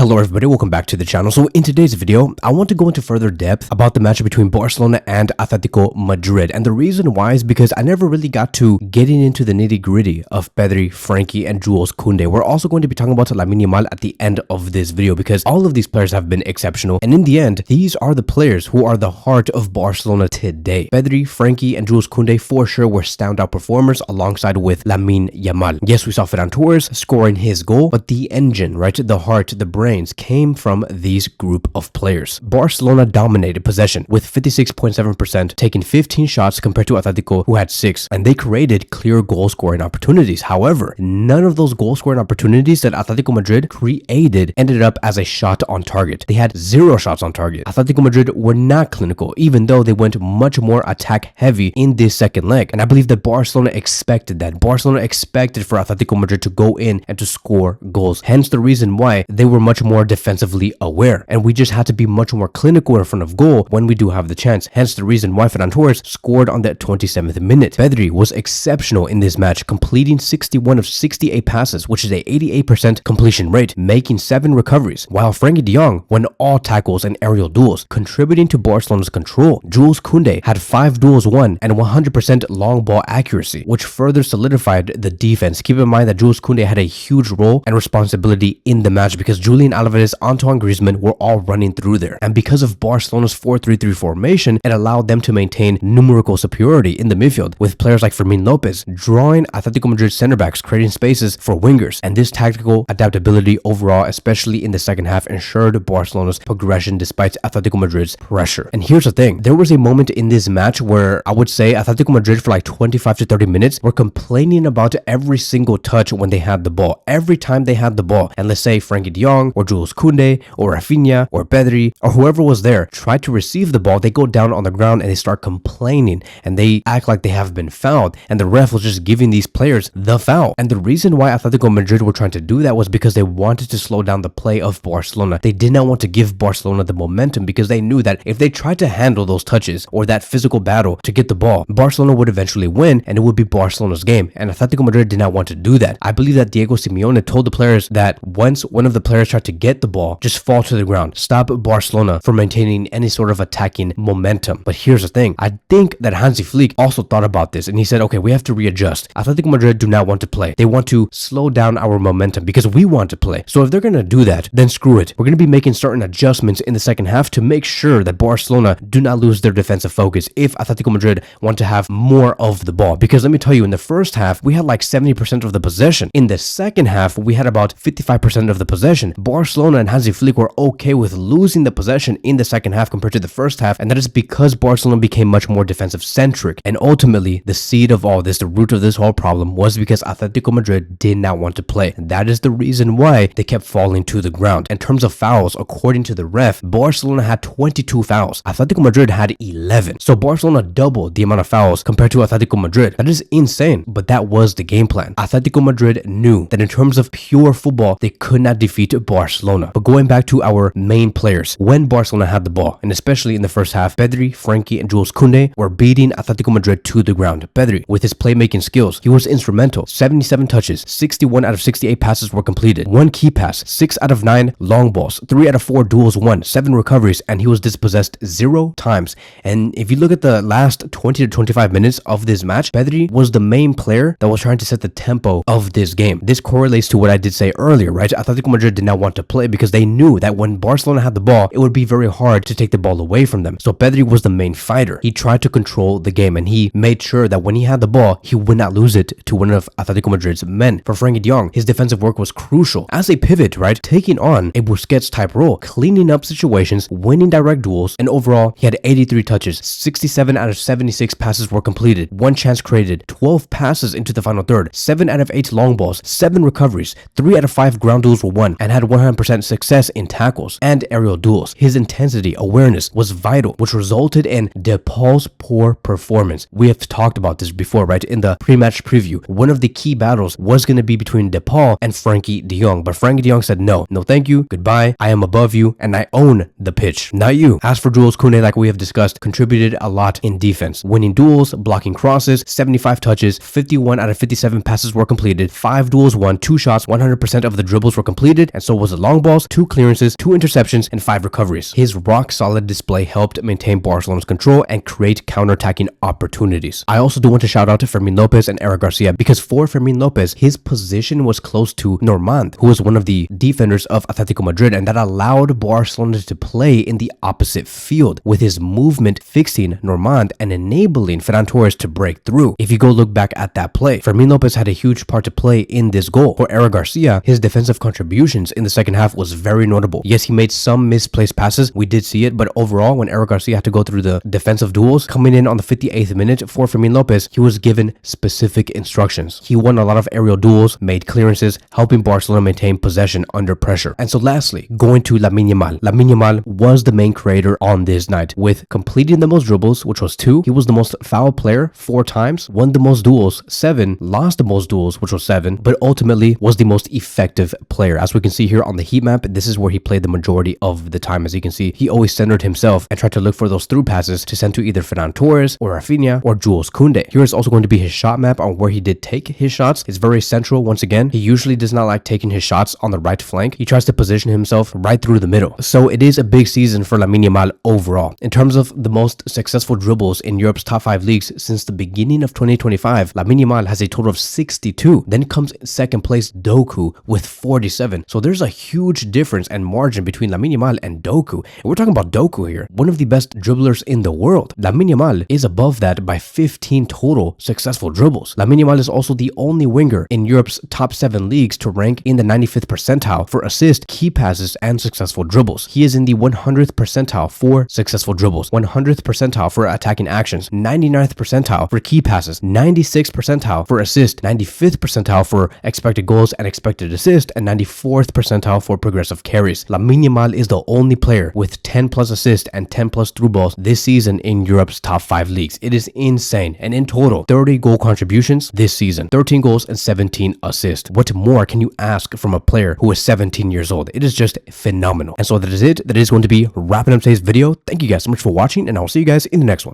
Hello everybody, welcome back to the channel. So in today's video, I want to go into further depth about the match between Barcelona and Atletico Madrid. And the reason why is because I never really got to getting into the nitty gritty of Pedri, Frenkie, and Kounde. We're also going to be talking about Lamine Yamal at the end of this video because all of these players have been exceptional. And in the end, these are the players who are the heart of Barcelona today. Pedri, Frenkie, and Kounde for sure were standout performers alongside with Lamine Yamal. Yes, we saw Ferran Torres scoring his goal, but the engine, right, the heart, the brains came from these group of players. Barcelona dominated possession with 56.7%, taking 15 shots compared to Atletico, who had 6, and they created clear goal scoring opportunities. However, none of those goal scoring opportunities that Atletico Madrid created ended up as a shot on target. They had 0 shots on target. Atletico Madrid were not clinical, even though they went much more attack heavy in this second leg. And I believe that Barcelona expected that. Barcelona expected for Atletico Madrid to go in and to score goals. Hence the reason why they were much more defensively aware, and we just had to be much more clinical in front of goal when we do have the chance. Hence the reason why Ferran Torres scored on the 27th minute. Pedri was exceptional in this match, completing 61 of 68 passes, which is a 88% completion rate, making 7 recoveries, while Frenkie de Jong won all tackles and aerial duels, contributing to Barcelona's control. Kounde had 5 duels won and 100% long ball accuracy, which further solidified the defense. Keep in mind that Kounde had a huge role and responsibility in the match because Julian Alvarez, Antoine Griezmann were all running through there. And because of Barcelona's 4-3-3 formation, it allowed them to maintain numerical superiority in the midfield, with players like Fermin Lopez drawing Atletico Madrid center backs, creating spaces for wingers. And this tactical adaptability overall, especially in the second half, ensured Barcelona's progression despite Atletico Madrid's pressure. And here's the thing, there was a moment in this match where I would say Atletico Madrid for like 25 to 30 minutes were complaining about every single touch when they had the ball. Every time they had the ball, and let's say Frenkie de Jong or Kounde or Raphinha or Pedri or whoever was there tried to receive the ball, they go down on the ground and they start complaining and they act like they have been fouled, and the ref was just giving these players the foul. And the reason why Atletico Madrid were trying to do that was because they wanted to slow down the play of Barcelona. They did not want to give Barcelona the momentum because they knew that if they tried to handle those touches or that physical battle to get the ball, Barcelona would eventually win and it would be Barcelona's game, and Atletico Madrid did not want to do that. I believe that Diego Simeone told the players that once one of the players tried to get the ball, just fall to the ground. Stop Barcelona from maintaining any sort of attacking momentum. But here's the thing, I think that Hansi Flick also thought about this and he said, okay, we have to readjust. Atletico Madrid do not want to play. They want to slow down our momentum because we want to play. So if they're going to do that, then screw it. We're going to be making certain adjustments in the second half to make sure that Barcelona do not lose their defensive focus if Atletico Madrid want to have more of the ball. Because let me tell you, in the first half, we had like 70% of the possession. In the second half, we had about 55% of the possession. Barcelona and Hansi Flick were okay with losing the possession in the second half compared to the first half, and that is because Barcelona became much more defensive centric. And ultimately, the seed of all this, the root of this whole problem, was because Atletico Madrid did not want to play. And that is the reason why they kept falling to the ground. In terms of fouls, according to the ref, Barcelona had 22 fouls. Atletico Madrid had 11. So Barcelona doubled the amount of fouls compared to Atletico Madrid. That is insane, but that was the game plan. Atletico Madrid knew that in terms of pure football, they could not defeat Barcelona. But going back to our main players, when Barcelona had the ball, and especially in the first half, Pedri, Frenkie, and Kounde were beating Atletico Madrid to the ground. Pedri, with his playmaking skills, he was instrumental. 77 touches, 61 out of 68 passes were completed, 1 key pass, 6 out of 9 long balls, 3 out of 4 duels won, 7 recoveries, and he was dispossessed 0 times. And if you look at the last 20 to 25 minutes of this match, Pedri was the main player that was trying to set the tempo of this game. This correlates to what I did say earlier, right? Atletico Madrid did not want to play because they knew that when Barcelona had the ball, it would be very hard to take the ball away from them. So Pedri was the main fighter. He tried to control the game and he made sure that when he had the ball, he would not lose it to one of Atletico Madrid's men. For Frenkie de Jong, his defensive work was crucial as a pivot, right? Taking on a Busquets type role, cleaning up situations, winning direct duels, and overall, he had 83 touches, 67 out of 76 passes were completed, 1 chance created, 12 passes into the final third, 7 out of 8 long balls, 7 recoveries, 3 out of 5 ground duels were won, and had 100% success in tackles and aerial duels. His intensity, awareness was vital, which resulted in De Paul's poor performance. We have talked about this before, right? In the pre-match preview, one of the key battles was going to be between De Paul and Frenkie de Jong, but Frenkie de Jong said, no thank you, goodbye, I am above you, and I own the pitch, not you. As for Kounde, like we have discussed, contributed a lot in defense, winning duels, blocking crosses, 75 touches, 51 out of 57 passes were completed, 5 duels won, 2 shots, 100% of the dribbles were completed, and so was long balls, 2 clearances, 2 interceptions, and 5 recoveries. His rock-solid display helped maintain Barcelona's control and create counter-attacking opportunities. I also do want to shout out to Fermin Lopez and Eric Garcia, because for Fermin Lopez, his position was close to Normand, who was one of the defenders of Atletico Madrid, and that allowed Barcelona to play in the opposite field, with his movement fixing Normand and enabling Ferran Torres to break through. If you go look back at that play, Fermin Lopez had a huge part to play in this goal. For Eric Garcia, his defensive contributions in the second half was very notable. Yes, he made some misplaced passes, we did see it, but overall, when Eric Garcia had to go through the defensive duels, coming in on the 58th minute for Fermin Lopez, he was given specific instructions. He won a lot of aerial duels, made clearances, helping Barcelona maintain possession under pressure. And so lastly, going to Lamine Yamal. Lamine Yamal was the main creator on this night, with completing the most dribbles, which was 2. He was the most foul player 4 times, won the most duels 7, lost the most duels, which was 7, but ultimately was the most effective player. As we can see here on the heat map, this is where he played the majority of the time. As you can see, he always centered himself and tried to look for those through passes to send to either Ferran Torres or Raphinha or Jules Kounde. Here is also going to be his shot map on where he did take his shots. It's very central. Once again, he usually does not like taking his shots on the right flank. He tries to position himself right through the middle. So it is a big season for Lamine Yamal overall. In terms of the most successful dribbles in Europe's top 5 leagues since the beginning of 2025, Lamine Yamal has a total of 62. Then comes in second place Doku with 47. So there's a huge difference and margin between Lamine Yamal and Doku. And we're talking about Doku here, one of the best dribblers in the world. Lamine Yamal is above that by 15 total successful dribbles. Lamine Yamal is also the only winger in Europe's top 7 leagues to rank in the 95th percentile for assist, key passes, and successful dribbles. He is in the 100th percentile for successful dribbles, 100th percentile for attacking actions, 99th percentile for key passes, 96th percentile for assist, 95th percentile for expected goals and expected assist, and 94th percentile for progressive carries. Lamine Yamal is the only player with 10 plus assists and 10 plus through balls this season in Europe's top 5 leagues. It is insane. And in total, 30 goal contributions this season, 13 goals and 17 assists. What more can you ask from a player who is 17 years old? It is just phenomenal. And so that is it. That is going to be wrapping up today's video. Thank you guys so much for watching, and I'll see you guys in the next one.